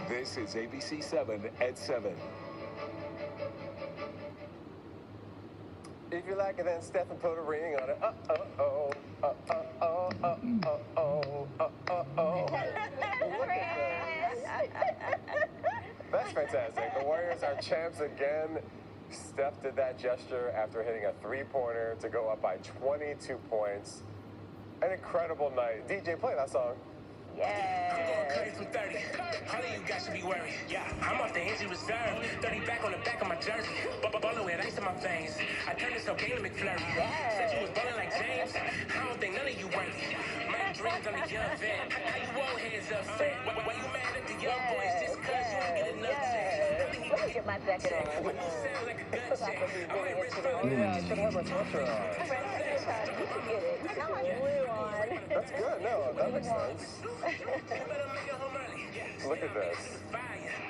This is ABC 7 at 7. If you like it, then step and put a ring on it. Uh-oh, uh-oh, uh-oh, uh-oh. Look at this. That's fantastic. The Warriors are champs again. Steph did that gesture after hitting a three-pointer to go up by 22 points. An incredible night. DJ, play that song. Yeah. I'm going cutting from 30. All of you guys should be worried. Yeah, I'm off the injury reserve. 30 back on the back of my jersey. Ballin' with ice in my veins. I turned this up Galen McFlurry. Said you was ballin' like James. I don't think none of you worthy. My dreams on the young vet. How you old heads upset? Why you mad at the young boys just cause you ain't get enough sex? Let me get my jacket on. When you sound like a gut check, I might risk for Yeah, you can have a sweatshirt on. You can get it. Now I have blue on. That's good. No, that makes sense. Look at this.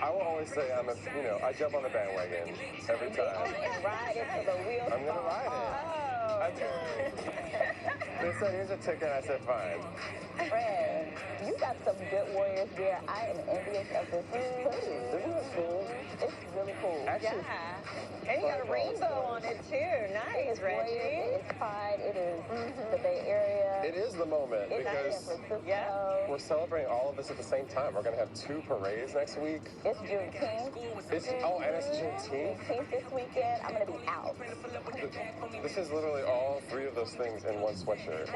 I will always say I jump on the bandwagon every time. Ride it till the wheels I'm gonna ride it. They said, here's a ticket. I said, fine. Fred, you got some good Warriors gear. I am envious of this hoodie. Isn't it cool? It's really cool. Actually, Yeah. And you got a rainbow on it too. Nice, Reggie. It's Pride. It is the Bay Area. it is the moment It's because San Francisco. Yeah. we're celebrating all of this at the same time. We're gonna have two parades next week. It's Juneteenth. And it's Juneteenth. Juneteenth this weekend. I'm going to be out. This is literally all three of those things in one sweatshirt.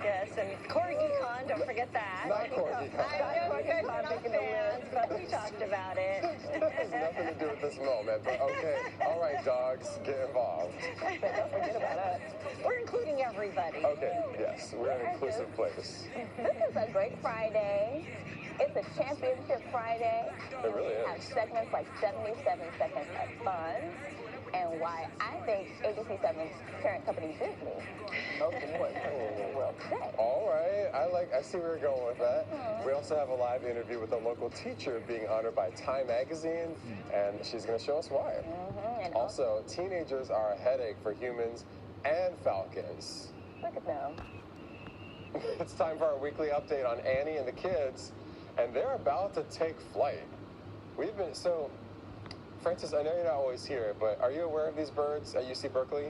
Yes, and Corgi Con, don't forget that. Not Corgi Con. I know you guys are not fans, but we talked about it. It has nothing to do with this moment, but okay. All right, dogs, get involved. Don't forget about us. We're including everybody. Okay, yes, we're an inclusive place. This is a great Friday. It's a championship Friday. It really We have is. segments like 77 seconds of fun. And why I think ABC 7's parent company Disney most important person in the world today. All right, I see where you're going with that. We also have a live interview with a local teacher being honored by Time Magazine, and she's going to show us why. And Also, teenagers are a headache for humans and falcons. look at them. It's time for our weekly update on Annie and the kids, and they're about to take flight. Francis, I know you're not always here, but are you aware of these birds at UC Berkeley?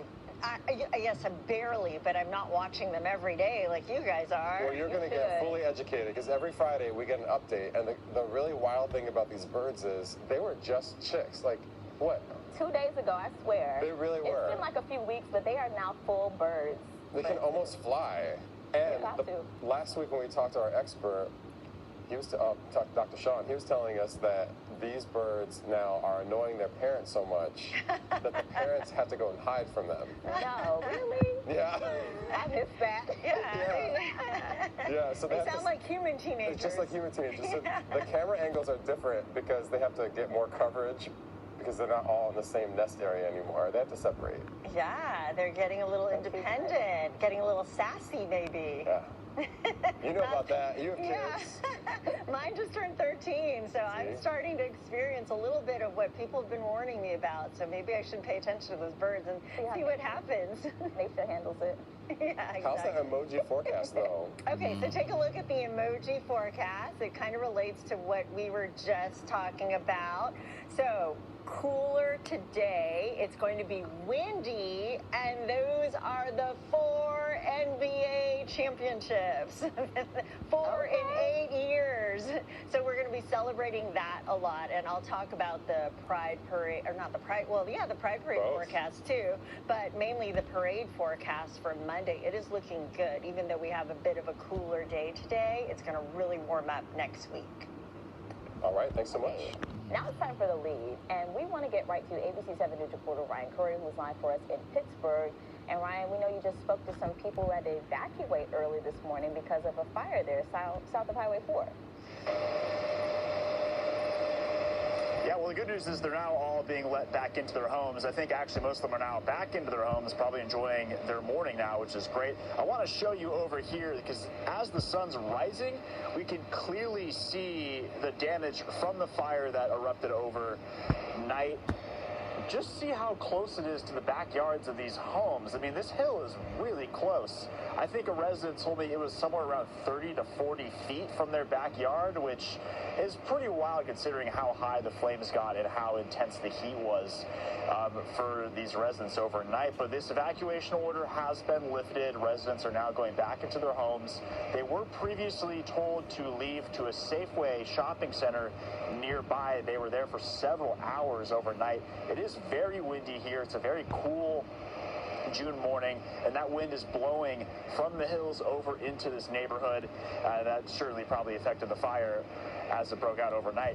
Yes, I'm barely, but I'm not watching them every day like you guys are. Well, you're going to get fully educated because every Friday we get an update, and the really wild thing about these birds is they were just chicks. Like, what? 2 days ago, I swear. They really were. It's been like a few weeks, but they are now full birds. They can almost fly. And got to. last week when we talked to our expert, he was Dr. Sean, he was telling us that these birds now are annoying their parents so much that the parents have to go and hide from them. No, really? Yeah. I missed that. Yeah, so They have sound to, like human teenagers. it's just like human teenagers. So the camera angles are different because they have to get more coverage because they're not all in the same nest area anymore. They have to separate. Yeah, they're getting a little independent, getting a little sassy maybe. Yeah. You know about that. You have Yeah. kids. Mine just turned 13, so I'm starting to experience a little bit of what people have been warning me about. So maybe I should pay attention to those birds and see what happens. Nature handles it. Yeah, How's exactly. that emoji forecast, though? Okay, so take a look at the emoji forecast. It kind of relates to what we were just talking about. So, cooler today. It's going to be windy, and those are the 4 NBA championships. 4 in 8 years. So we're going to be celebrating that a lot, and I'll talk about the Pride Parade, or not the Pride, well, yeah, the Pride Parade forecast too, but mainly the parade forecast for Monday. It is looking good, even though we have a bit of a cooler day today. It's going to really warm up next week. All right, thanks so much. Now it's time for the lead, and we want to get right to ABC 7 News reporter Ryan Curry, who's live for us in Pittsburgh. And Ryan, we know you just spoke to some people who had to evacuate early this morning because of a fire there south of Highway 4. Yeah, well, the good news is they're now all being let back into their homes. I think actually most of them are now back into their homes, probably enjoying their morning now, which is great. I want to show you over here because as the sun's rising, we can clearly see the damage from the fire that erupted overnight. just see how close it is to the backyards of these homes. I mean, this hill is really close. I think a resident told me it was somewhere around 30 to 40 feet from their backyard, which is pretty wild considering how high the flames got and how intense the heat was for these residents overnight. But this evacuation order has been lifted. Residents are now going back into their homes. They were previously told to leave to a Safeway shopping center nearby. They were there for several hours overnight. It is very windy here. It's a very cool June morning, and that wind is blowing from the hills over into this neighborhood. That certainly probably affected the fire as it broke out overnight.